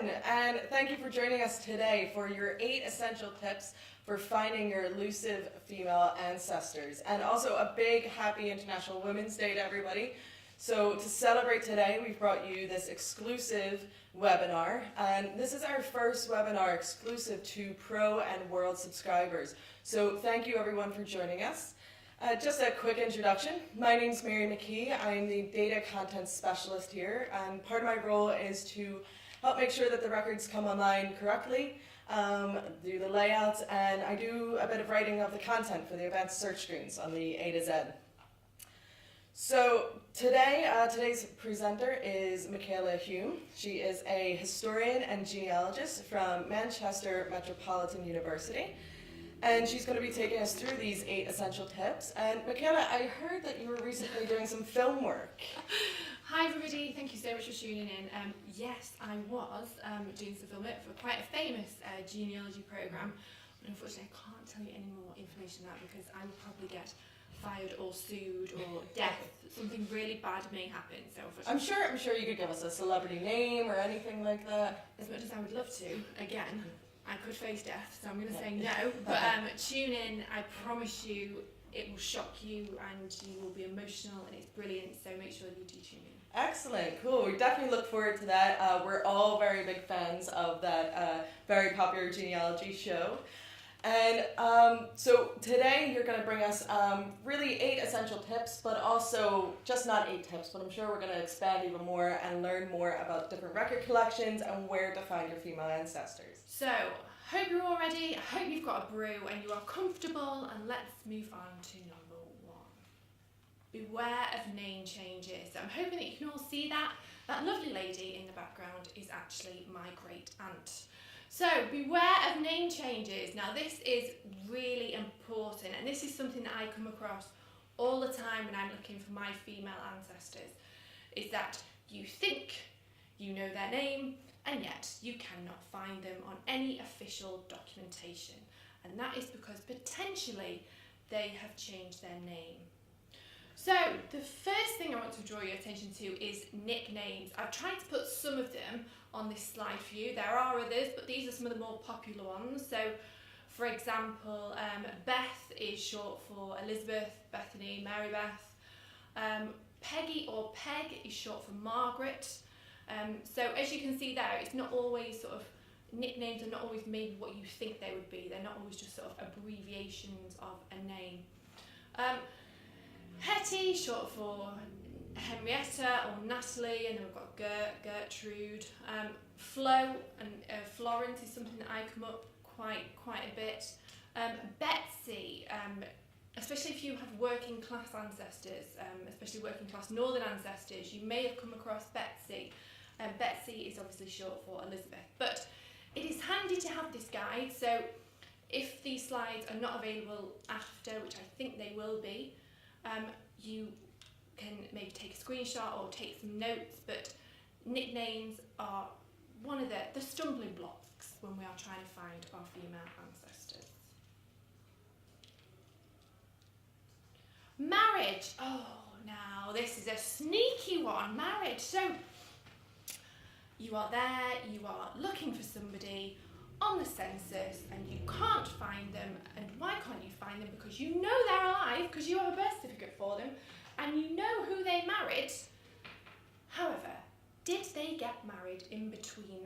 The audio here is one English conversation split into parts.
everyone, and thank you for joining us today for your 8 essential tips for finding your elusive female ancestors. And also a big happy International Women's Day to everybody. So to celebrate today, we've brought you this exclusive webinar, and this is our first webinar exclusive to Pro and World subscribers. So thank you everyone for joining us. Just a quick introduction. My name's Mary McKee. I'm the data content specialist here, and part of my role is to help make sure that the records come online correctly, do the layouts, and I do a bit of writing of the content for the advanced search screens on the A to Z. So today, today's presenter is Michala Hulme. She is a historian and genealogist from Manchester Metropolitan University. And she's going to be taking us through these 8 essential tips. And Michala, I heard that you were recently doing some film work. Hi everybody, thank you so much for tuning in. Yes, I was doing some film work for quite a famous genealogy programme. Unfortunately, I can't tell you any more information on that because I would probably get fired or sued or death. Something really bad may happen. So I'm sure you could give us a celebrity name or anything like that. As much as I would love to, again, I could face death, so I'm going to say no. But tune in, I promise you it will shock you and you will be emotional and it's brilliant, so make sure you do tune in. Excellent, cool. We definitely look forward to that. We're all very big fans of that very popular genealogy show. And so today you're going to bring us really 8 essential tips, but also just not 8 tips, but I'm sure we're going to expand even more and learn more about different record collections and where to find your female ancestors. So, hope you're all ready, I hope you've got a brew and you are comfortable, and let's move on to number 1. Beware of name changes. So I'm hoping that you can all see that. That lovely lady in the background is actually my great aunt. So, beware of name changes. Now this is really important, and this is something that I come across all the time when I'm looking for my female ancestors, is that you think you know their name, and yet you cannot find them on any official documentation. And that is because potentially they have changed their name. So the first thing I want to draw your attention to is nicknames. I've tried to put some of them on this slide for you. There are others, but these are some of the more popular ones. So for example, Beth is short for Elizabeth, Bethany, Mary Beth. Peggy or Peg is short for Margaret. So as you can see there, it's not always sort of, nicknames are not always maybe what you think they would be. They're not always just sort of abbreviations of a name. Hetty, short for Henrietta or Natalie, and then we've got Gertrude. Flo and Florence is something that I come up quite a bit. Betsy, especially if you have working class ancestors, especially working class northern ancestors, you may have come across Betsy. Betsy is obviously short for Elizabeth, but it is handy to have this guide, so if these slides are not available after, which I think they will be, you can maybe take a screenshot or take some notes, but nicknames are one of the stumbling blocks when we are trying to find our female ancestors. Marriage. Oh, now this is a sneaky one. Marriage. So you are there, you are looking for somebody on the census and you can't find them. And why can't you find them? Because you know they're alive, because you have a birth certificate for them and you know who they married. However, did they get married in between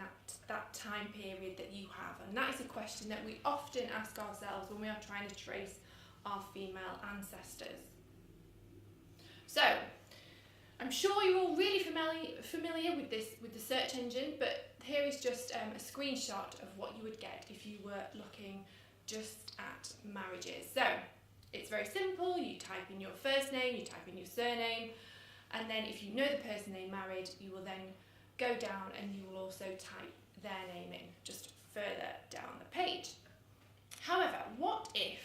that time period that you have? And that is a question that we often ask ourselves when we are trying to trace our female ancestors. So, I'm sure you're all really familiar with the search engine, but here is just a screenshot of what you would get if you were looking just at marriages. So, it's very simple. You type in your first name, you type in your surname, and then if you know the person they married, you will then go down and you will also type their name in just further down the page. However, what if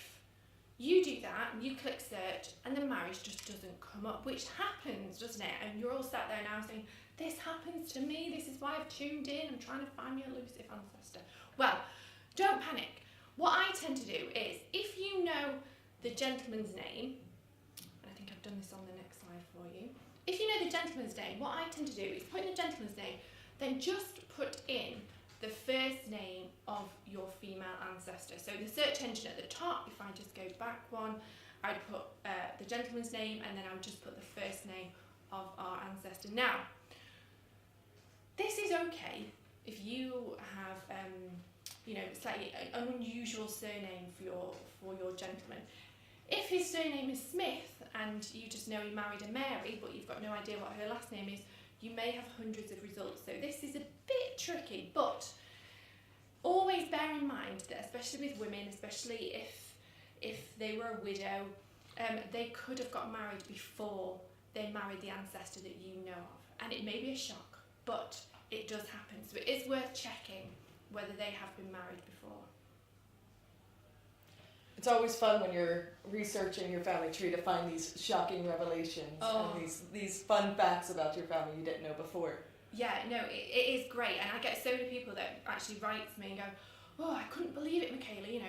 you do that and you click search and the marriage just doesn't come up, which happens, doesn't it? And you're all sat there now saying, this happens to me, this is why I've tuned in, I'm trying to find my elusive ancestor. Well, don't panic. What I tend to do is, if you know the gentleman's name, and I think I've done this on the next slide for you, if you know the gentleman's name, what I tend to do is put in the gentleman's name, then just put in the first name of your female ancestor. So the search engine at the top, if I just go back one, I'd put the gentleman's name, and then I would just put the first name of our ancestor. Now, this is okay if you have, slightly an unusual surname for your gentleman. If his surname is Smith and you just know he married a Mary, but you've got no idea what her last name is, you may have hundreds of results. So this is a bit tricky, but always bear in mind that, especially with women, especially if they were a widow, they could have got married before they married the ancestor that you know of. And it may be a shock, but it does happen. So it is worth checking whether they have been married before. It's always fun when you're researching your family tree to find these shocking revelations and these fun facts about your family you didn't know before. Yeah, no, it is great. And I get so many people that actually write to me and go, oh, I couldn't believe it, Michala,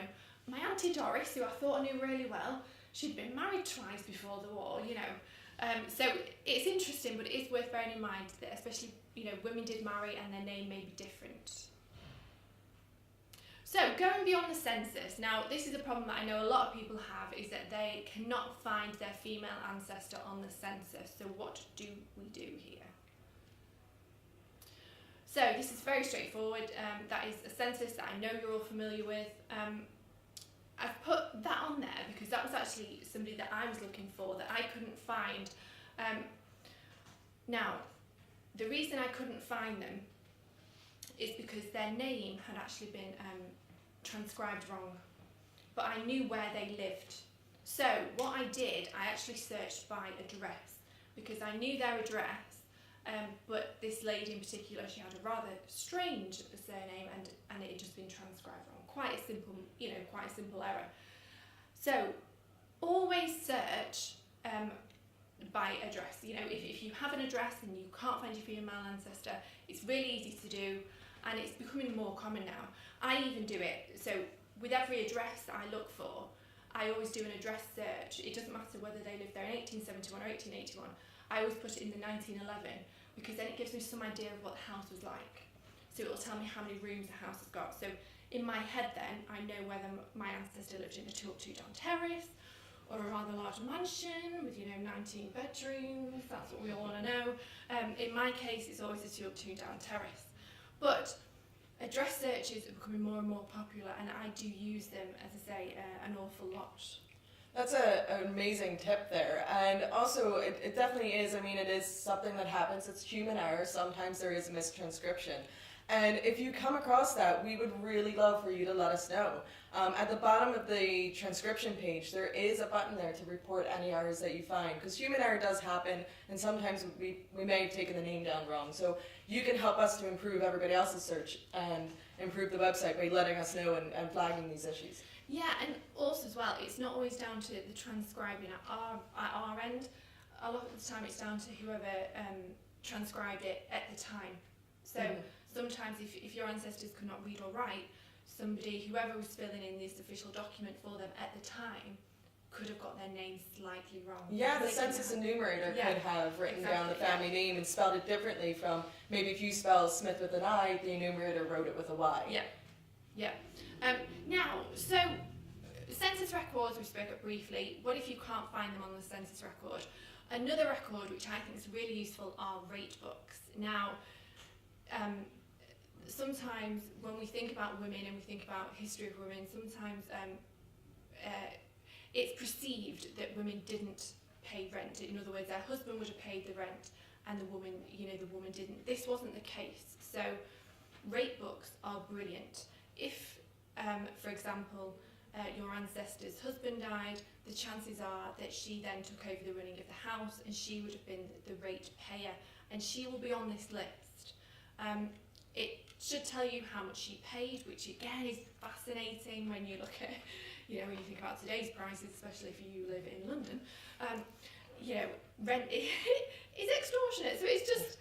my Auntie Doris, who I thought I knew really well, she'd been married twice before the war, So it's interesting, but it is worth bearing in mind that especially, women did marry and their name may be different. So going beyond the census, now this is a problem that I know a lot of people have, is that they cannot find their female ancestor on the census. So what do we do here? So this is very straightforward. That is a census that I know you're all familiar with. I've put that on there because that was actually somebody that I was looking for that I couldn't find. Now, the reason I couldn't find them is because their name had actually been transcribed wrong, but I knew where they lived. So what I did, I actually searched by address because I knew their address, but this lady in particular, she had a rather strange surname and it had just been transcribed wrong. Quite a simple error. So always search by address. If you have an address and you can't find your female ancestor, it's really easy to do, and it's becoming more common now. I even do it. So with every address that I look for, I always do an address search. It doesn't matter whether they lived there in 1871 or 1881. I always put it in the 1911 because then it gives me some idea of what the house was like. So it will tell me how many rooms the house has got. So in my head then, I know whether my ancestor lived in a 2-up-2-down terrace or a rather large mansion with 19 bedrooms. That's what we all want to know. In my case, it's always a 2-up-2-down terrace. But address searches are becoming more and more popular, and I do use them, as I say, an awful lot. That's an amazing tip there. And also, it definitely is, it is something that happens. It's human error. Sometimes there is mistranscription. And if you come across that, we would really love for you to let us know. At the bottom of the transcription page, there is a button there to report any errors that you find, because human error does happen, and sometimes we may have taken the name down wrong. So you can help us to improve everybody else's search and improve the website by letting us know and flagging these issues. Yeah, and also as well, it's not always down to the transcribing at our end. A lot of the time it's down to whoever transcribed it at the time. So sometimes if your ancestors could not read or write, whoever was filling in this official document for them at the time could have got their name slightly wrong. Yeah, the census enumerator could have written down the family name and spelled it differently from, maybe if you spell Smith with an I, the enumerator wrote it with a Y. Yeah. Now, so census records we spoke of briefly. What if you can't find them on the census record? Another record which I think is really useful are rate books. Now, sometimes when we think about women and we think about history of women, sometimes it's perceived that women didn't pay rent. In other words, their husband would have paid the rent and the woman didn't. This wasn't the case. So rate books are brilliant. If, for example, your ancestor's husband died, the chances are that she then took over the running of the house and she would have been the rate payer, and she will be on this list. It should tell you how much she paid, which again is fascinating when you look at, when you think about today's prices, especially if you live in London. Rent is extortionate. So it's just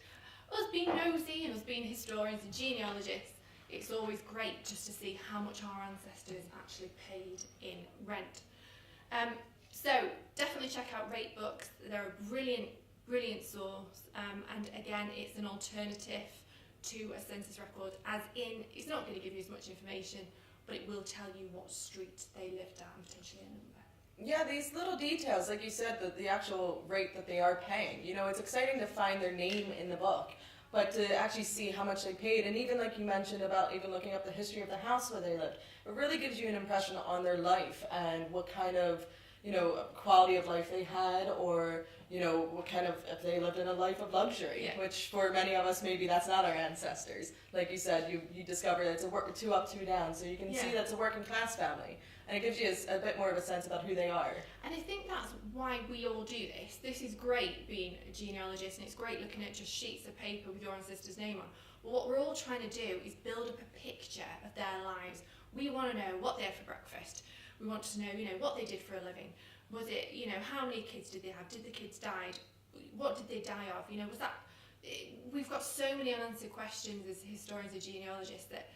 us being nosy and us being historians and genealogists. It's always great just to see how much our ancestors actually paid in rent. So definitely check out rate books. They're a brilliant source, and again, it's an alternative to a census record, as in it's not going to give you as much information, but it will tell you what street they lived at and potentially a number. Yeah, these little details, like you said, the actual rate that they are paying. You know, it's exciting to find their name in the book, but to actually see how much they paid, and even like you mentioned about even looking up the history of the house where they lived, it really gives you an impression on their life and what kind of, you know, quality of life they had, or, you know, what kind of, if they lived in a life of luxury, Yeah. which for many of us, maybe that's not our ancestors. Like you said, you discover that it's a two up, two down, so you can see that's a working class family. And it gives you a bit more of a sense about who they are. And I think that's why we all do this. This is great being a genealogist, and it's great looking at just sheets of paper with your ancestor's name on. But what we're all trying to do is build up a picture of their lives. We want to know what they had for breakfast. We want to know, you know, what they did for a living. Was it, you know, how many kids did they have? Did the kids die? What did they die of? You know, was that... We've got so many unanswered questions as historians and genealogists that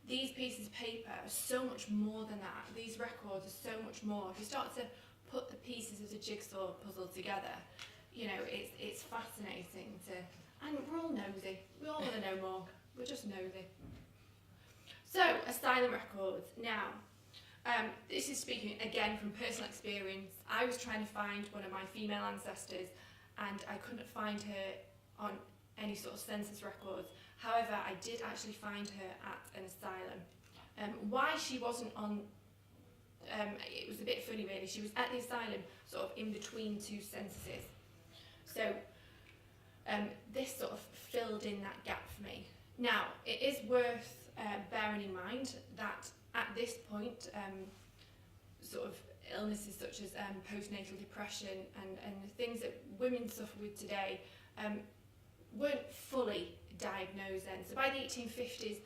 these pieces of paper are so much more than that. These records are so much more. If you start to put the pieces of the jigsaw puzzle together, you know, it's fascinating to... And we're all nosy. We all want to know more. We're just nosy. So, asylum records. Now, this is speaking again from personal experience. I was trying to find one of my female ancestors and I couldn't find her on any sort of census records. However, I did actually find her at an asylum. Why she wasn't on, it was a bit funny really. She was at the asylum sort of in between two censuses. So this sort of filled in that gap for me. Now, it is worth bearing in mind that at this point, sort of illnesses such as postnatal depression and the things that women suffer with today weren't fully diagnosed then. So by the 1850s,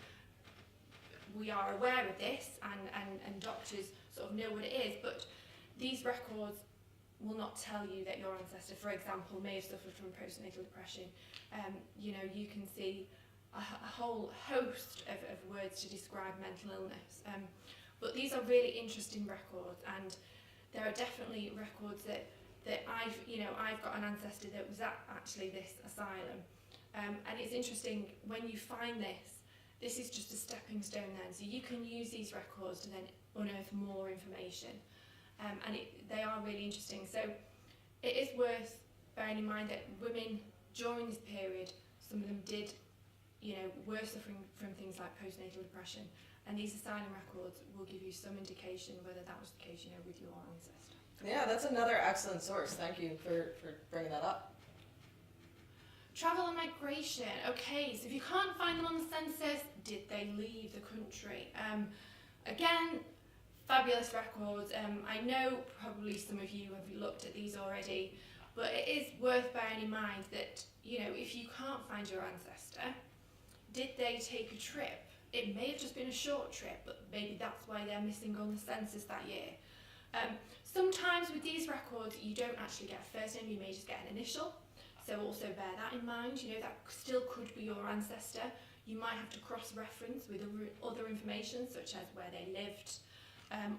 we are aware of this and doctors sort of know what it is, but these records will not tell you that your ancestor, for example, may have suffered from postnatal depression. You know, you can see a whole host of words to describe mental illness. But these are really interesting records, and there are definitely records that I've got an ancestor that was at actually this asylum. And it's interesting, when you find this is just a stepping stone then. So you can use these records to then unearth more information. And they are really interesting. So it is worth bearing in mind that women during this period, some of them did, you know, were suffering from things like postnatal depression. And these asylum records will give you some indication whether that was the case, you know, with your ancestor. Yeah, that's another excellent source. Thank you for bringing that up. Travel and migration. Okay, so if you can't find them on the census, did they leave the country? Again, fabulous records. I know probably some of you have looked at these already, but it is worth bearing in mind that, you know, if you can't find your ancestor, did they take a trip? It may have just been a short trip, but maybe that's why they're missing on the census that year. Sometimes with these records, you don't actually get a first name, you may just get an initial. So also bear that in mind, you know, that still could be your ancestor. You might have to cross-reference with other information, such as where they lived,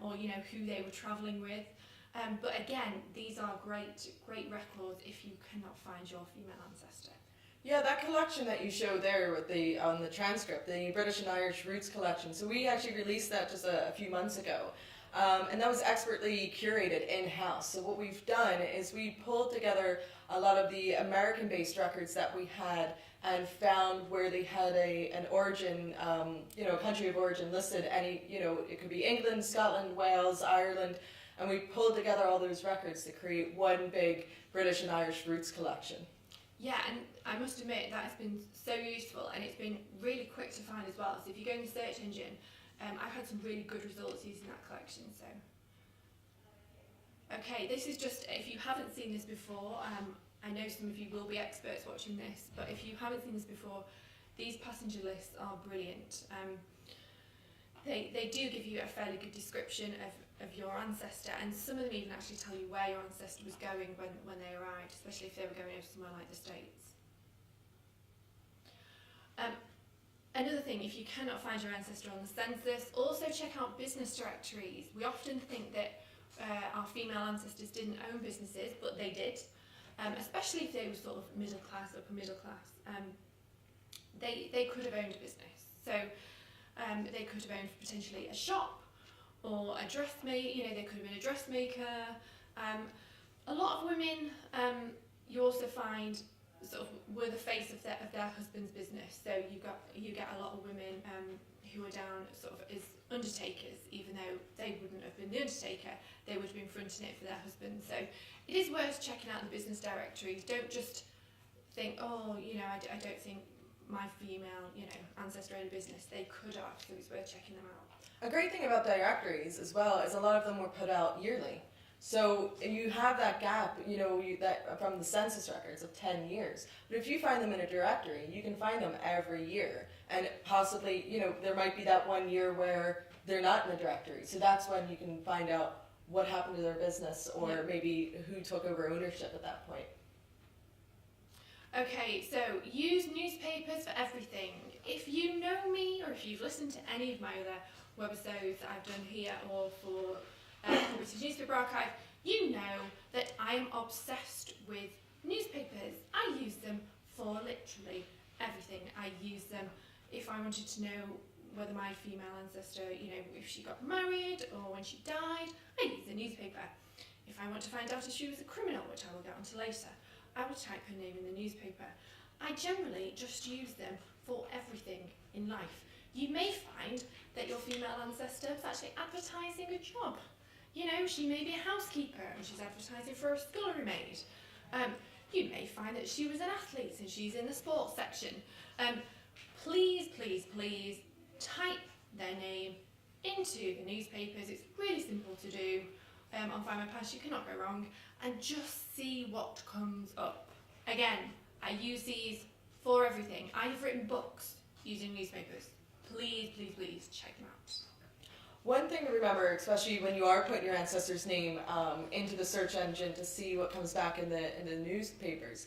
or, you know, who they were travelling with. But again, these are great records if you cannot find your female ancestor. Yeah, that collection that you showed there with on the transcript, the British and Irish Roots collection. So we actually released that just a few months ago. And that was expertly curated in-house. So what we've done is we pulled together a lot of the American-based records that we had and found where they had an origin, you know, a country of origin listed. Any, you know, it could be England, Scotland, Wales, Ireland, and we pulled together all those records to create one big British and Irish Roots collection. Yeah, and I must admit that has been so useful, and it's been really quick to find as well. So if you go in the search engine, I've had some really good results using that collection. So, okay, this is just, if you haven't seen this before, I know some of you will be experts watching this, but if you haven't seen this before, these passenger lists are brilliant. They do give you a fairly good description of your ancestor, and some of them even actually tell you where your ancestor was going when they arrived, especially if they were going over somewhere like the States. Another thing, if you cannot find your ancestor on the census, also check out business directories. We often think that our female ancestors didn't own businesses, but they did, especially if they were sort of middle class, upper middle class. they could have owned a business. So they could have owned potentially a shop or a dressmaker. You know, they could have been a dressmaker. A lot of women, you also find, sort of were the face of their husband's business. So you get a lot of women who are down sort of as undertakers, even though they wouldn't have been the undertaker, they would have been fronting it for their husband. So it is worth checking out the business directories. Don't just think, oh, you know, I don't think my female, you know, ancestor owned a business. They could have, so it's worth checking them out. A great thing about directories as well is a lot of them were put out yearly. So you have that gap, you know, that from the census records of 10 years. But if you find them in a directory, you can find them every year. And possibly, you know, there might be that 1 year where they're not in the directory. So that's when you can find out what happened to their business, or maybe who took over ownership at that point. Okay, so use newspapers for everything. If you know me, or if you've listened to any of my other webisodes that I've done here or for British Newspaper Archive, you know that I am obsessed with newspapers. I use them for literally everything. I use them if I wanted to know whether my female ancestor, you know, if she got married or when she died, I use the newspaper. If I want to find out if she was a criminal, which I will get onto later, I would type her name in the newspaper. I generally just use them for everything in life. You may find that your female ancestor is actually advertising a job. You know, she may be a housekeeper and she's advertising for a scullery maid. You may find that she was an athlete and she's in the sports section. Please, please, please type their name into the newspapers. It's really simple to do. On Findmypast, you cannot go wrong, and just see what comes up. Again, I use these for everything. I have written books using newspapers. Please, please, please check them out. One thing to remember, especially when you are putting your ancestor's name into the search engine to see what comes back in the newspapers,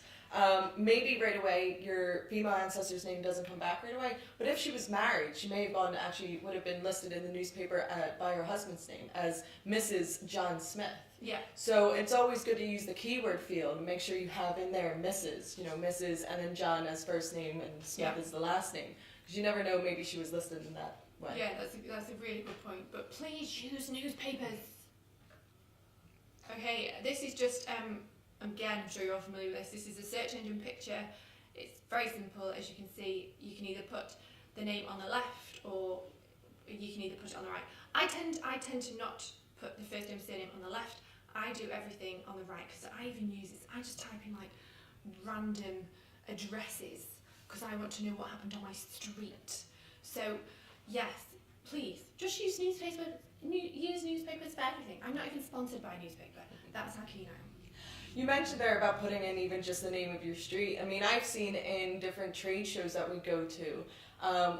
maybe right away your female ancestor's name doesn't come back right away, but if she was married, she may have would have been listed in the newspaper by her husband's name as Mrs. John Smith. Yeah. So it's always good to use the keyword field and make sure you have in there Mrs., you know, Mrs. and then John as first name and Smith as the last name, because you never know, maybe she was listed in that way. Yeah, that's a really good point. But please use newspapers. Okay, this is just again, I'm sure you're all familiar with this. This is a search engine picture. It's very simple, as you can see. You can either put the name on the left, or you can either put it on the right. I tend to not put the first name and surname on the left. I do everything on the right, because I even use this. I just type in like random addresses because I want to know what happened on my street. So yes, please just use newspapers. Use newspapers for everything. I'm not even sponsored by a newspaper. That's how keen I am. You mentioned there about putting in even just the name of your street. I mean, I've seen in different trade shows that we go to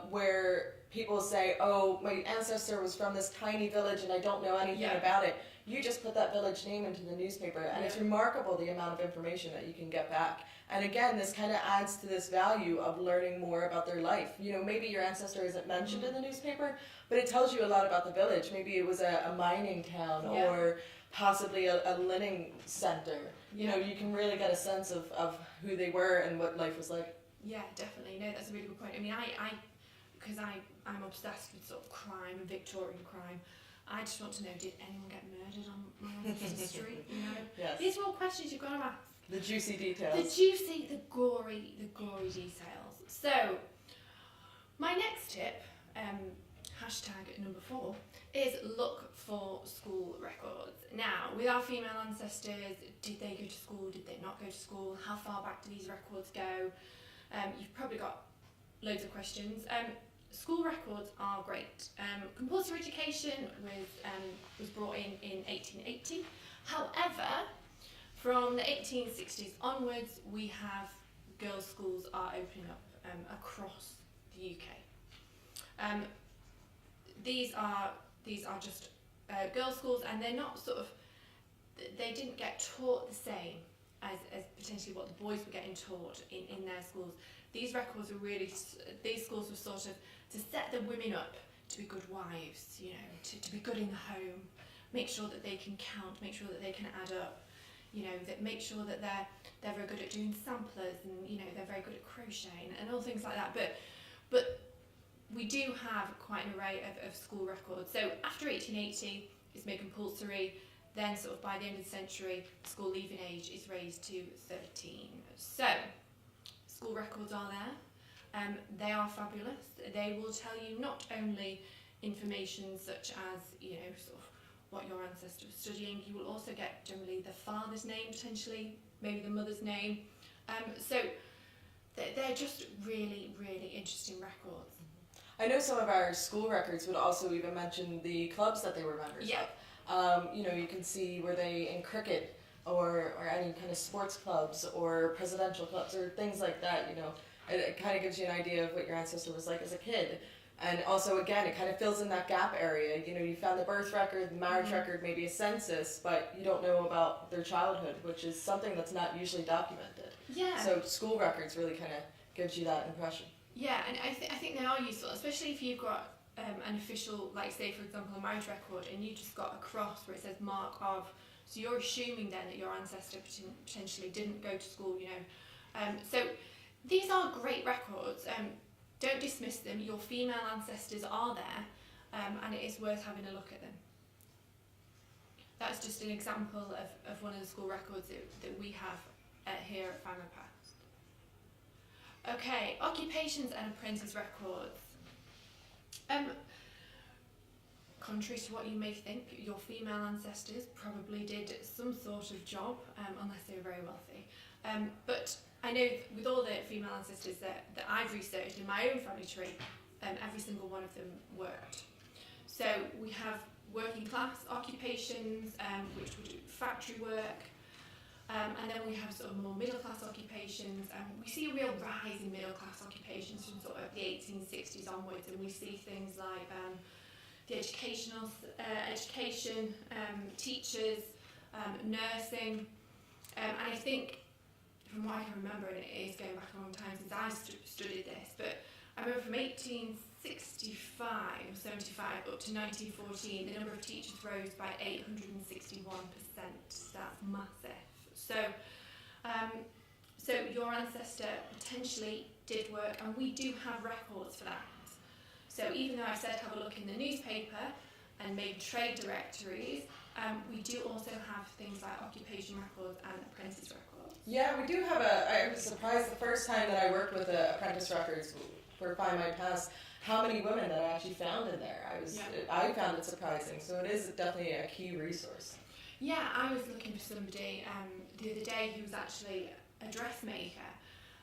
where people say, oh, my ancestor was from this tiny village and I don't know anything about it. You just put that village name into the newspaper, and it's remarkable the amount of information that you can get back. And again, this kind of adds to this value of learning more about their life. You know, maybe your ancestor isn't mentioned in the newspaper, but it tells you a lot about the village. Maybe it was a mining town or possibly a linen center. You know, you can really get a sense of who they were and what life was like. Yeah, definitely. No, that's a really good point. I mean, because I'm obsessed with sort of crime and Victorian crime. I just want to know, did anyone get murdered on my ancestor's street? You know, Yes. These are all questions you've got to ask. The juicy details. The juicy, the gory details. So, my next tip, hashtag number 4, is look for school records. Now, with our female ancestors, did they go to school? Did they not go to school? How far back do these records go? You've probably got loads of questions. School records are great. Compulsory education was brought in 1880. However, from the 1860s onwards, we have girls' schools are opening up across the UK. These are just girls' schools, and they're not they didn't get taught the same as potentially what the boys were getting taught in their schools. These records were these schools were sort of to set the women up to be good wives, you know, to be good in the home, make sure that they can count, make sure that they can add up. that make sure that they're very good at doing samplers, and they're very good at crocheting and all things like that. But we do have quite an array of school records. So after 1880, it's made compulsory. Then sort of by the end of the century, school leaving age is raised to 13. So school records are there. They are fabulous. They will tell you not only information such as, sort of what your ancestor was studying, you will also get generally the father's name potentially, maybe the mother's name. So they're just really, really interesting records. I know some of our school records would also even mention the clubs that they were members of. You can see were they in cricket or any kind of sports clubs or presidential clubs or things like that. It kind of gives you an idea of what your ancestor was like as a kid. And also, again, it kind of fills in that gap area. You found the birth record, the marriage record, maybe a census, but you don't know about their childhood, which is something that's not usually documented. Yeah. So school records really kind of gives you that impression. Yeah, and I think they are useful, especially if you've got an official, like say for example a marriage record, and you just got a cross where it says mark of, so you're assuming then that your ancestor potentially didn't go to school, So these are great records. Don't dismiss them. Your female ancestors are there, and it is worth having a look at them. That's just an example of one of the school records that we have here at Findmypast. Okay, occupations and apprentice records. Contrary to what you may think, your female ancestors probably did some sort of job, unless they were very wealthy. But I know with all the female ancestors that I've researched in my own family tree, every single one of them worked. So we have working class occupations, which would do factory work, and then we have sort of more middle class occupations. We see a real rise in middle class occupations from sort of the 1860s onwards, and we see things like the education, teachers, nursing, and I think, from what I can remember, and it is going back a long time since I studied this, but I remember from 1865 or 75 up to 1914, the number of teachers rose by 861%. That's massive. So your ancestor potentially did work, and we do have records for that. So even though I said have a look in the newspaper and maybe trade directories, we do also have things like occupation records and apprentice records. Yeah, we do have I was surprised the first time that I worked with the apprentice records for Findmypast, how many women that I actually found in there. I found it surprising, so it is definitely a key resource. Yeah, I was looking for somebody the other day who was actually a dressmaker,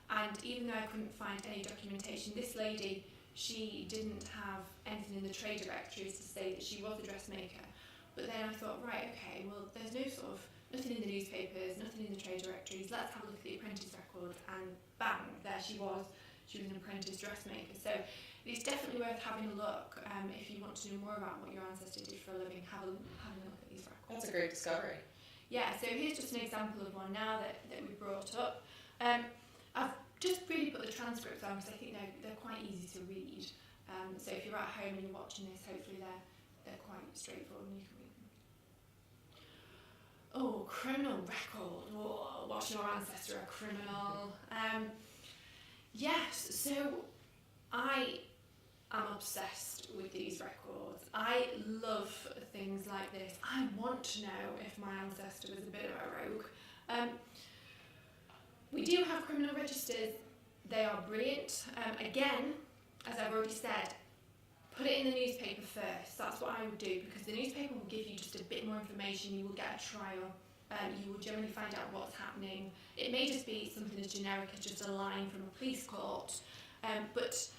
and even though I couldn't find any documentation, this lady, she didn't have anything in the trade directories to say that she was a dressmaker. But then I thought, right, okay, well, there's nothing in the newspapers, nothing in the trade directories, let's have a look at the apprentice record, and bang, there she was. She was an apprentice dressmaker. So it's definitely worth having a look. If you want to know more about what your ancestor did for a living, have a look at these records. That's a great discovery. Yeah, so here's just an example of one now that we brought up. I've just really put the transcripts on because I think they're quite easy to read. So if you're at home and you're watching this, hopefully they're quite straightforward and you can read them. Oh, criminal record. Oh, was your ancestor a criminal? Yes, so I am obsessed with these records. I love things like this. I want to know if my ancestor was a bit of a rogue. We do have criminal registers. They are brilliant. Again, as I've already said, put it in the newspaper first. That's what I would do, because the newspaper will give you just a bit more information. You will get a trial. You will generally find out what's happening. It may just be something as generic as just a line from a police court, but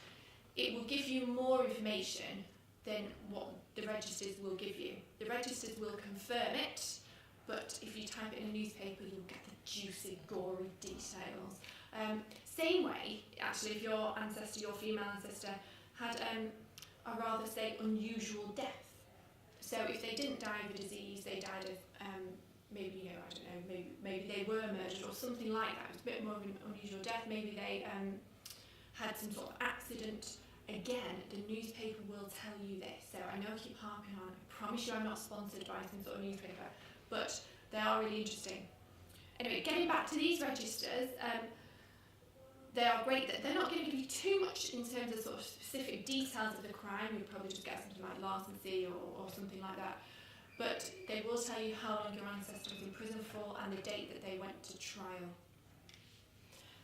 it will give you more information than what the registers will give you. The registers will confirm it, but if you type it in a newspaper, you'll get the juicy, gory details. Same way, actually, if your ancestor, your female ancestor, had a rather, say, unusual death. So if they didn't die of a disease, they died of maybe, I don't know, maybe they were murdered or something like that. It was a bit more of an unusual death. Maybe they had some sort of accident. Again, the newspaper will tell you this. So I know I keep harping on. I promise you I'm not sponsored by some sort of newspaper, but they are really interesting. Anyway, getting back to these registers, they are great. They're not going to give you too much in terms of sort of specific details of the crime. You'll probably just get something like larceny or something like that. But they will tell you how long your ancestor was in prison for and the date that they went to trial.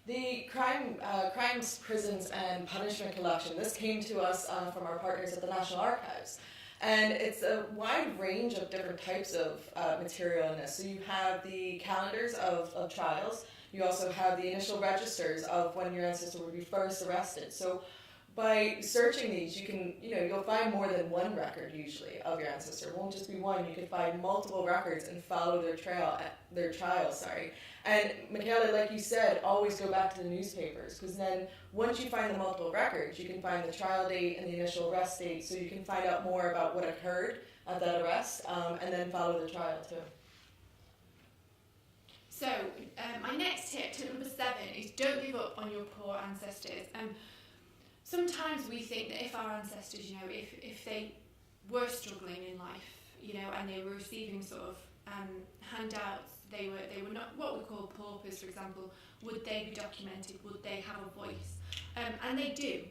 The crimes, prisons and punishment collection, this came to us from our partners at the National Archives. And it's a wide range of different types of material in this. So you have the calendars of trials. You also have the initial registers of when your ancestor would be first arrested. So by searching these, you'll find more than one record usually of your ancestor. It won't just be one. You could find multiple records and follow their trial. And Michala, like you said, always go back to the newspapers, because then once you find the multiple records, you can find the trial date and the initial arrest date, so you can find out more about what occurred at that arrest, and then follow the trial too. So my next tip number 7, is don't give up on your poor ancestors. Sometimes we think that if our ancestors, if they were struggling in life, and they were receiving sort of handouts, they were not what we call paupers, for example, would they be documented? Would they have a voice? And they do.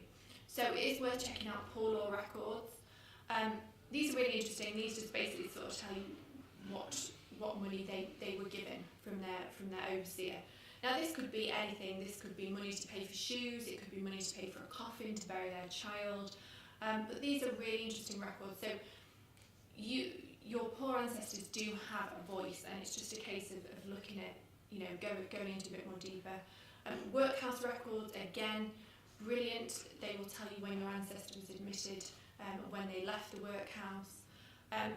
So it is worth checking out poor law records. These are really interesting. These just basically sort of tell you what money they were given from their overseer. Now this could be anything. This could be money to pay for shoes. It could be money to pay for a coffin to bury their child. But these are really interesting records. So your poor ancestors do have a voice, and it's just a case of looking at, going into a bit more deeper. Workhouse records, again, brilliant. They will tell you when your ancestor was admitted, when they left the workhouse. And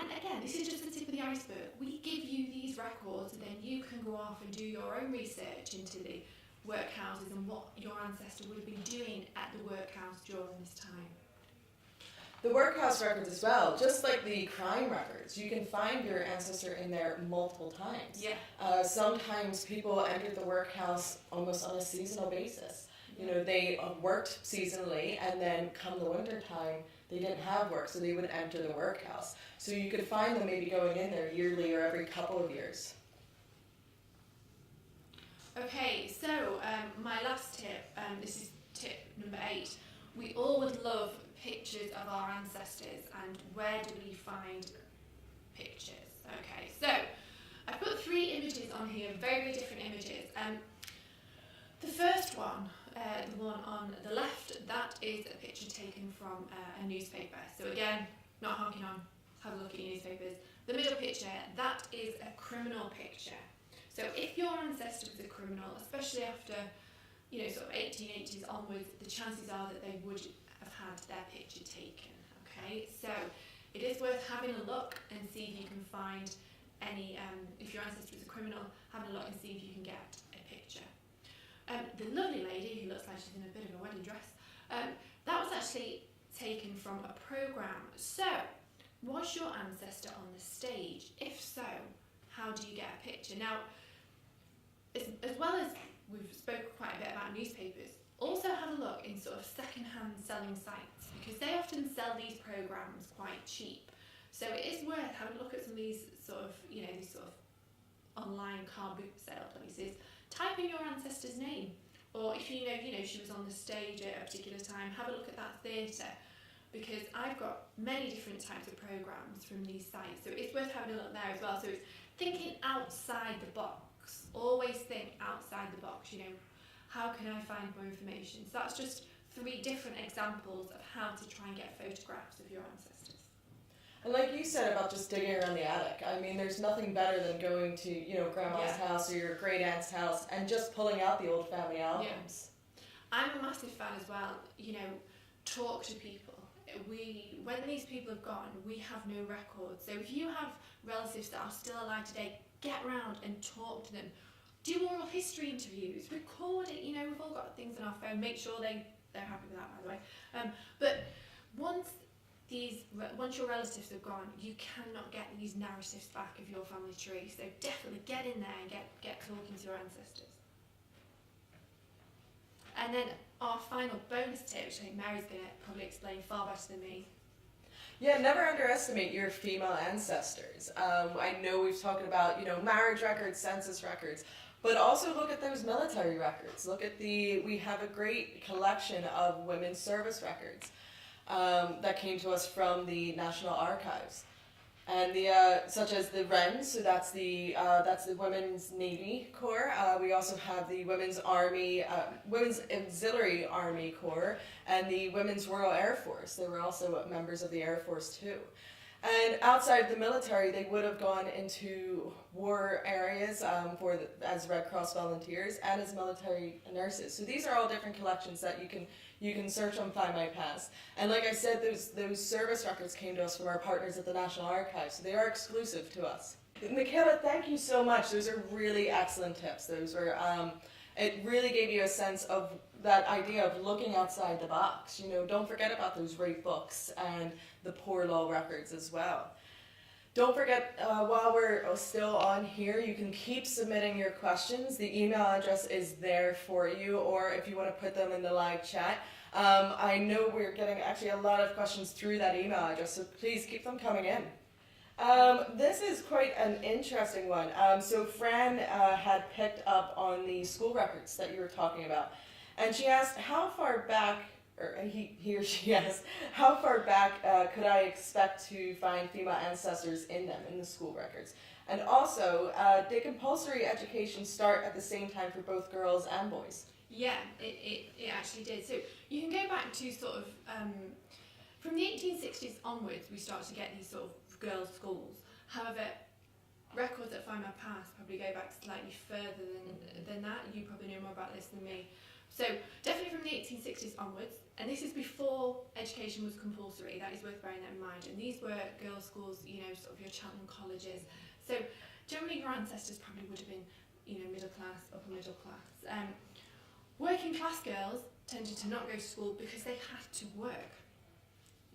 again, this is just the tip of the iceberg. We give you these records, and then you can go off and do your own research into the workhouses and what your ancestor would have been doing at the workhouse during this time. The workhouse records as well, just like the crime records, you can find your ancestor in there multiple times. Yeah. Sometimes people entered the workhouse almost on a seasonal basis. They worked seasonally, and then come the winter time, they didn't have work, so they would enter the workhouse. So you could find them maybe going in there yearly or every couple of years. Okay, so my last tip, this is tip number 8. We all would love pictures of our ancestors, and where do we find pictures? Okay, so I put 3 images on here, very, very different images. The first one, the one on the left, that is a picture taken from a newspaper. So again, not honking on, have a look at your newspapers. The middle picture, that is a criminal picture. So if your ancestor was a criminal, especially after, sort of 1880s onwards, the chances are that they would have had their picture taken. Okay, so it is worth having a look and see if you can find any, if your ancestor was a criminal, having a look and see if you can get a picture. The lovely lady, who looks like she's in a bit of a wedding dress, that was actually taken from a programme. So, was your ancestor on the stage? If so, how do you get a picture? Now, as well as we've spoken quite a bit about newspapers, also have a look in sort of second-hand selling sites, because they often sell these programmes quite cheap. So it is worth having a look at some of these sort of, these sort of online car boot sale places. Type in your ancestor's name, or if you know she was on the stage at a particular time, have a look at that theatre, because I've got many different types of programmes from these sites, so it's worth having a look there as well. So it's thinking outside the box. Always think outside the box. How can I find more information? So that's just 3 different examples of how to try and get photographs of your ancestors. And like you said about just digging around the attic, I mean, there's nothing better than going to, grandma's house or your great aunt's house and just pulling out the old family albums. Yeah. I'm a massive fan as well. Talk to people. When these people have gone, we have no records. So if you have relatives that are still alive today, get round and talk to them. Do oral history interviews. Record it. We've all got things on our phone. Make sure they're happy with that, by the way. But once your relatives have gone, you cannot get these narratives back of your family tree. So definitely get in there and get talking to your ancestors. And then our final bonus tip, which I think Mary's going to probably explain far better than me. Yeah, never underestimate your female ancestors. I know we've talked about, marriage records, census records, but also look at those military records. We have a great collection of women's service records that came to us from the National Archives. And such as the WREN, so that's the Women's Navy Corps. We also have the Women's Auxiliary Army Corps, and the Women's Royal Air Force. They were also members of the Air Force too. And outside the military, they would have gone into war areas as Red Cross volunteers and as military nurses. So these are all different collections that you can search on Findmypast. And like I said, those service records came to us from our partners at the National Archives, so they are exclusive to us. Michala, thank you so much. Those are really excellent tips. Those were, it really gave you a sense of that idea of looking outside the box. Don't forget about those rape books and the poor law records as well. Don't forget, while we're still on here, you can keep submitting your questions. The email address is there for you, or if you want to put them in the live chat. I know we're getting actually a lot of questions through that email address, so please keep them coming in. This is quite an interesting one. So Fran had picked up on the school records that you were talking about, and she asked how far back, or he or she asked, how far back could I expect to find female ancestors in the school records? And also, did compulsory education start at the same time for both girls and boys? Yeah, it actually did. So you can go back to sort of, from the 1860s onwards, we start to get these sort of girls' schools. However, records at Findmypast probably go back slightly further than that. You probably know more about this than me. So definitely from the 1860s onwards, and this is before education was compulsory. That is worth bearing that in mind. And these were girls' schools, sort of your Cheltenham colleges. So generally your ancestors probably would have been, middle class, upper middle class. Working class girls tended to not go to school because they had to work.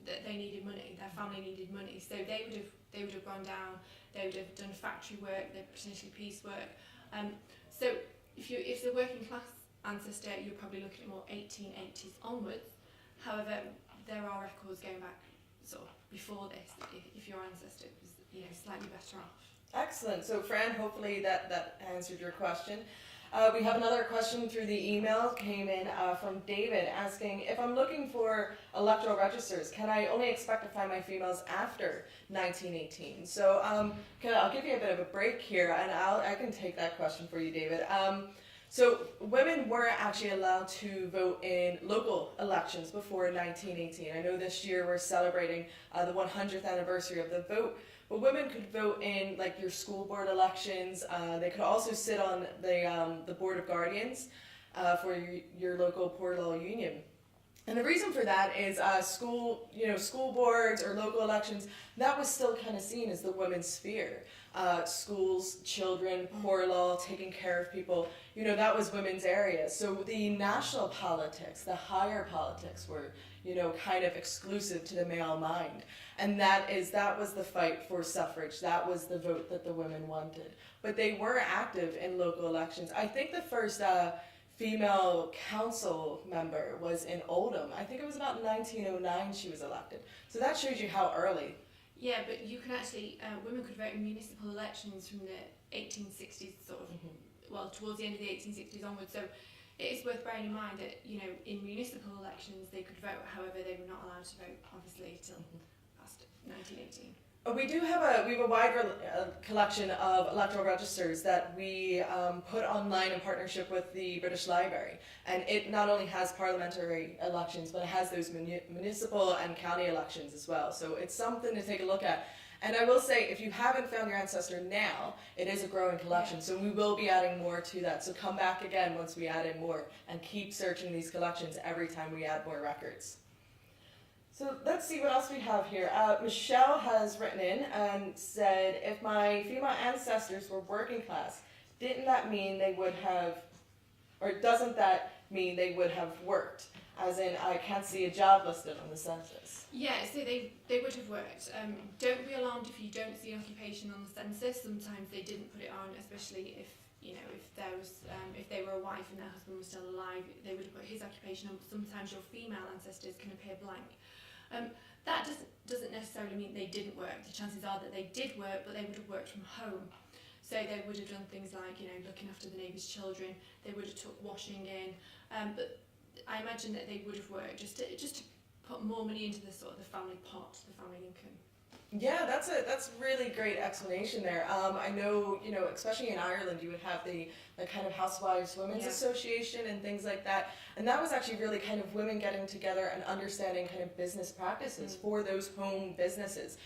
They needed money. Their family needed money, so they would have gone down. They would have done factory work, potentially piece work. So if the working class ancestor, you're probably looking at more 1880s onwards. However, there are records going back sort of before this. If your ancestor was slightly better off. Excellent. So Fran, hopefully that answered your question. We have another question through the email, came in from David, asking, if I'm looking for electoral registers, can I only expect to find my females after 1918? So I'll give you a bit of a break here, and I can take that question for you, David. So women were actually allowed to vote in local elections before 1918. I know this year we're celebrating the 100th anniversary of the vote. But women could vote in like your school board elections. They could also sit on the board of guardians for your local poor law union. And the reason for that is school boards or local elections, that was still kind of seen as the women's sphere. Schools, children, poor law, taking care of people, that was women's area. So the national politics, the higher politics were, kind of exclusive to the male mind. And that was the fight for suffrage. That was the vote that the women wanted. But they were active in local elections. I think the first female council member was in Oldham. I think it was about 1909 she was elected. So that shows you how early. Yeah, but you can actually, women could vote in municipal elections from the 1860s sort of, well, towards the end of the 1860s onwards. So it is worth bearing in mind that, in municipal elections they could vote, however they were not allowed to vote, obviously, till past 1918. We have a wide collection of electoral registers that we put online in partnership with the British Library, and it not only has parliamentary elections, but it has those municipal and county elections as well. So it's something to take a look at. And I will say, if you haven't found your ancestor now, it is a growing collection, so we will be adding more to that. So come back again once we add in more, and keep searching these collections every time we add more records. So let's see what else we have here. Michelle has written in and said, if my female ancestors were working class, didn't that mean they would have, or doesn't that mean they would have worked? As in, I can't see a job listed on the census. Yeah, so they would have worked. Don't be alarmed if you don't see an occupation on the census. Sometimes they didn't put it on, especially if if they were a wife and their husband was still alive, they would have put his occupation on. Sometimes your female ancestors can appear blank. That doesn't necessarily mean they didn't work. The chances are that they did work, but they would have worked from home. So they would have done things like, looking after the neighbours' children. They would have took washing in. But I imagine that they would have worked just to put more money into the sort of the family pot, the family income. Yeah, that's a really great explanation there. I know, especially in Ireland, you would have the kind of Housewives Women's Association and things like that. And that was actually really kind of women getting together and understanding kind of business practices for those home businesses.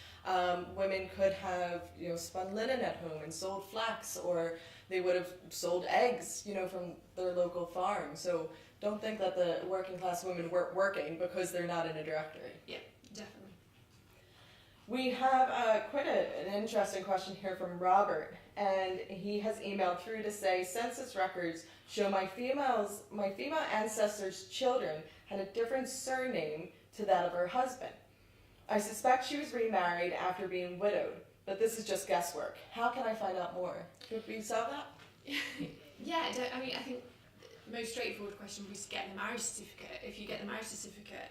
Women could have, spun linen at home and sold flax, or they would have sold eggs, from their local farm. So don't think that the working class women weren't working because they're not in a directory. Yeah, definitely. We have quite an interesting question here from Robert, and he has emailed through to say, census records show my female ancestors' children had a different surname to that of her husband. I suspect she was remarried after being widowed, but this is just guesswork. How can I find out more? Could we solve that? I think the most straightforward question would be to get the marriage certificate. If you get the marriage certificate,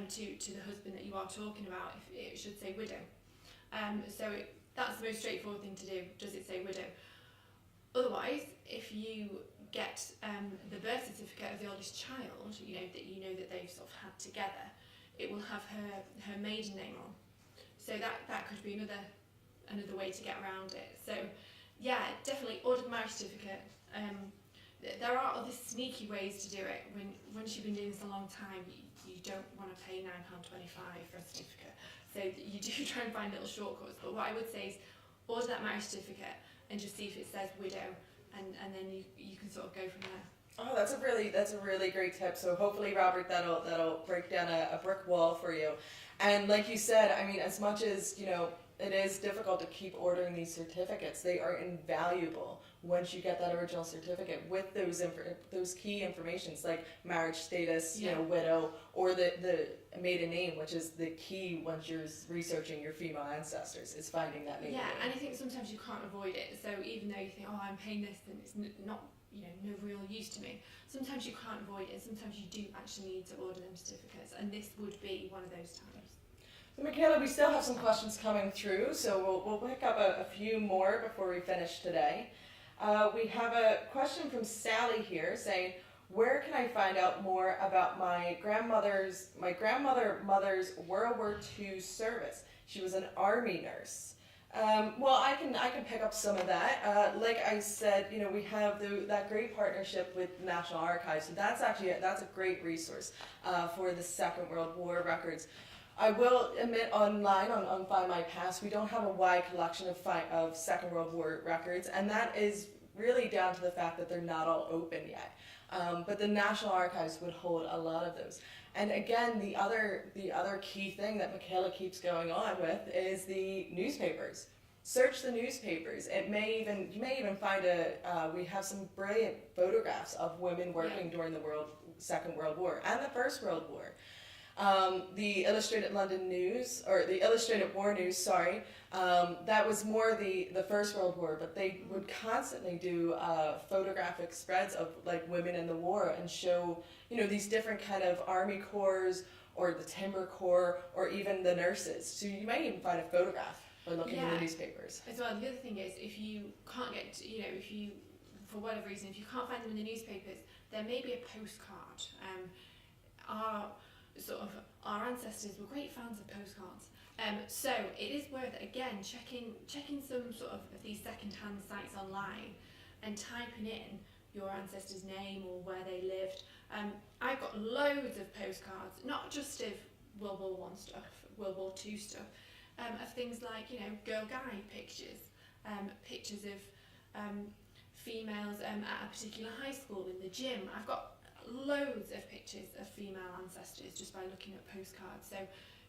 to the husband that you are talking about, if it should say widow. That's the most straightforward thing to do. Does it say widow? Otherwise, if you get the birth certificate of the oldest child, that they've sort of had together, it will have her maiden name on. So that could be another way to get around it. So yeah, definitely order the marriage certificate. There are other sneaky ways to do it. Once you've been doing this a long time, you don't want to pay £9.25 for a certificate. So you do try and find little shortcuts. But what I would say is order that marriage certificate and just see if it says widow, and then you can sort of go from there. Oh, that's a really great tip. So hopefully, Robert, that'll break down a brick wall for you. And like you said, I mean, as much as it is difficult to keep ordering these certificates, they are invaluable once you get that original certificate with those key informations like marriage status, widow, or the maiden name, which is the key once you're researching your female ancestors, is finding that maiden name. And I think sometimes you can't avoid it. So even though you think, I'm paying this, and it's not no real use to me, sometimes you can't avoid it. Sometimes you do actually need to order them certificates, and this would be one of those times. So Michala, we still have some questions coming through, so we'll pick up a few more before we finish today. We have a question from Sally here saying, where can I find out more about my grandmother's mother's World War II service? She was an army nurse. Well, I can pick up some of that. Like I said, we have that great partnership with National Archives, so that's a great resource for the Second World War records. I will admit online on Findmypast, we don't have a wide collection of Second World War records, and that is really down to the fact that they're not all open yet. But the National Archives would hold a lot of those. And again, the other key thing that Michala keeps going on with is the newspapers. Search the newspapers. You may even find we have some brilliant photographs of women working during the Second World War and the First World War. The Illustrated London News, or the Illustrated War News, sorry, that was more the First World War, but they would constantly do photographic spreads of like women in the war and show, these different kind of army corps or the timber corps or even the nurses. So you might even find a photograph by looking in the newspapers. As well, the other thing is, if you can't get, if you, for whatever reason, if you can't find them in the newspapers, there may be a postcard. Our ancestors were great fans of postcards. So it is worth, again, checking some sort of these second-hand sites online and typing in your ancestor's name or where they lived. I've got loads of postcards, not just of World War I stuff, World War II stuff, of things like, girl guide pictures, pictures of females at a particular high school in the gym. I've got loads of pictures of female ancestors just by looking at postcards. So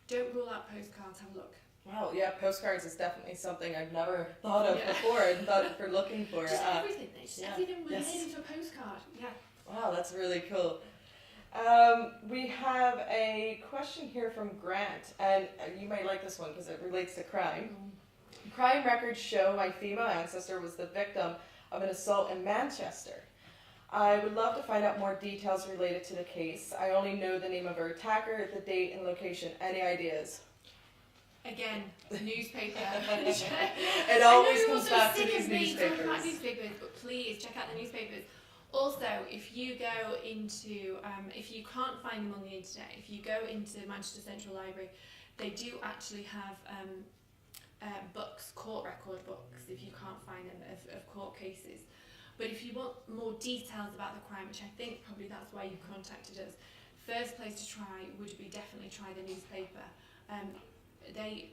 don't rule out postcards, have a look. Wow, yeah, postcards is definitely something I've never thought of before and thought for looking for. Just everything, everything related to a postcard, Wow, that's really cool. We have a question here from Grant, and you might like this one because it relates to crime. Crime records show my female ancestor was the victim of an assault in Manchester. I would love to find out more details related to the case. I only know the name of her attacker, the date, and location. Any ideas? Again, the newspaper. It always comes back to these newspapers, but please check out the newspapers. Also, if you go into, if you can't find them on the internet, if you go into Manchester Central Library, they do actually have books, court record books, if you can't find them, of court cases. But if you want more details about the crime, which I think probably that's why you contacted us, first place to try would be definitely try the newspaper. They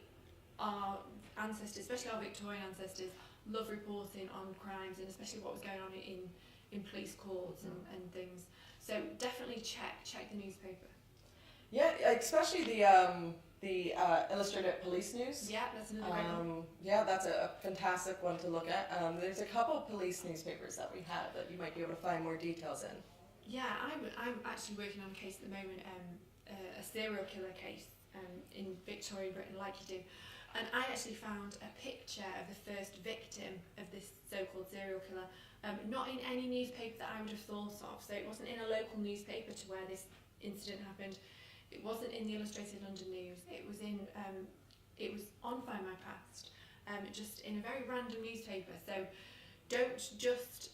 are ancestors, especially our Victorian ancestors, love reporting on crimes and especially what was going on in police courts and things. So definitely check the newspaper. Yeah, especially the Illustrated Police News. Yeah, that's another great one. Yeah, that's a fantastic one to look at. There's a couple of police newspapers that we have that you might be able to find more details in. Yeah, I'm actually working on a case at the moment, a serial killer case in Victorian Britain, like you do. And I actually found a picture of the first victim of this so-called serial killer, not in any newspaper that I would have thought of. So it wasn't in a local newspaper to where this incident happened. It wasn't in the Illustrated London News. It was in, it was on Findmypast, just in a very random newspaper. So don't just,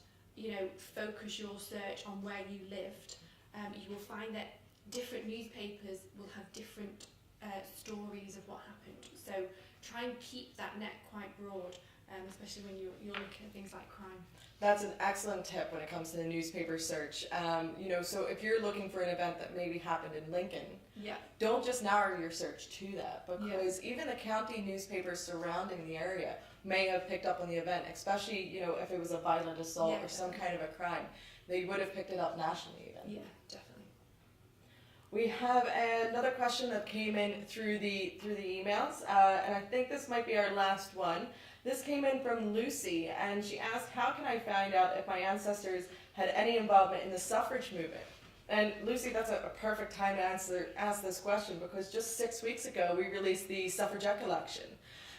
focus your search on where you lived. You will find that different newspapers will have different stories of what happened. So try and keep that net quite broad, especially when you're looking at things like crime. That's an excellent tip when it comes to the newspaper search. So if you're looking for an event that maybe happened in Lincoln, don't just narrow your search to that, because even the county newspapers surrounding the area may have picked up on the event, especially if it was a violent assault or some kind of a crime. They would have picked it up nationally even. Yeah, definitely. We have another question that came in through the emails, and I think this might be our last one. This came in from Lucy, and she asked, how can I find out if my ancestors had any involvement in the suffrage movement? And Lucy, that's a perfect time to ask this question, because just 6 weeks ago we released the Suffragette collection.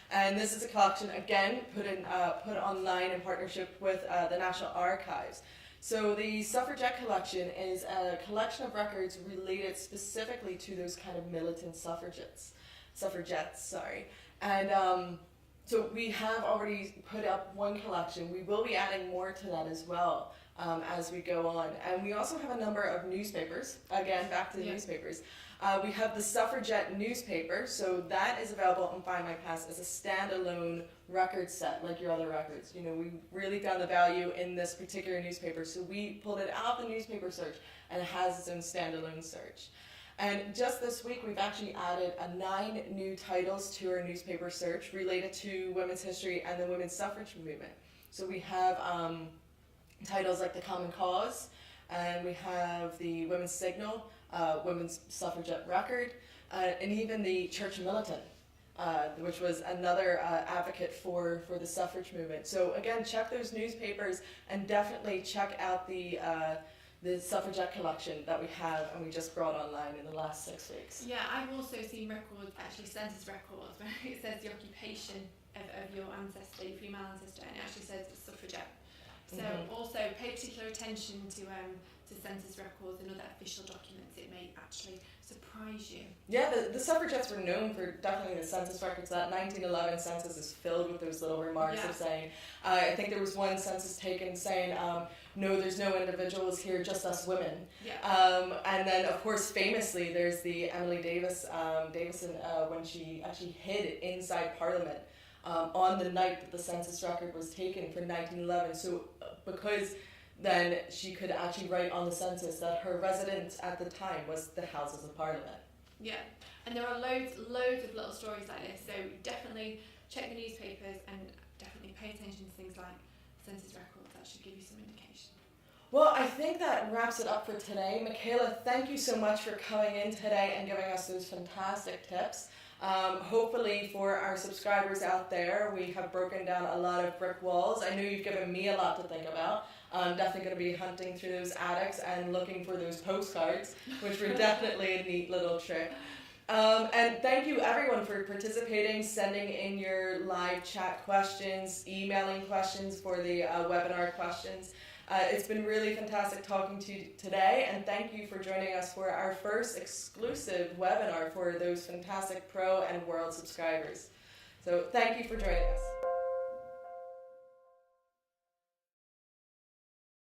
And this is a collection, again, put online in partnership with the National Archives. So the Suffragette collection is a collection of records related specifically to those kind of militant suffragettes. And so we have already put up one collection. We will be adding more to that as well as we go on. And we also have a number of newspapers. Again, back to the newspapers. We have the Suffragette newspaper, so that is available on Findmypast as a standalone record set, like your other records. We really found the value in this particular newspaper, so we pulled it out of the newspaper search, and it has its own standalone search. And just this week, we've actually added 9 new titles to our newspaper search related to women's history and the women's suffrage movement. So we have titles like the Common Cause, and we have the Women's Signal, Women's Suffragette Record, and even the Church Militant, which was another advocate for the suffrage movement. So again, check those newspapers and definitely check out the Suffragette collection that we have and we just brought online in the last 6 weeks. Yeah, I've also seen records, actually census records, where it says the occupation of your ancestor, your female ancestor, and it actually says suffragette. So also pay particular attention to census records and other official documents. It may actually surprise you. Yeah, the suffragettes were known for definitely the census records. That 1911 census is filled with those little remarks of saying, I think there was one census taken saying, no, there's no individuals here, just us women. And then, of course, famously, there's the Emily Davison when she actually hid inside Parliament on the night that the census record was taken for 1911. So because then she could actually write on the census that her residence at the time was the Houses of Parliament. Yeah, and there are loads of little stories like this, so definitely check the newspapers and definitely pay attention to things like census records. That should give you some indication. Well, I think that wraps it up for today. Michala, thank you so much for coming in today and giving us those fantastic tips. Hopefully for our subscribers out there, we have broken down a lot of brick walls. I know you've given me a lot to think about. I'm definitely going to be hunting through those attics and looking for those postcards, which were definitely a neat little trick. And thank you everyone for participating, sending in your live chat questions, emailing questions for the webinar questions. It's been really fantastic talking to you today, and thank you for joining us for our first exclusive webinar for those fantastic Pro and World subscribers. So thank you for joining us.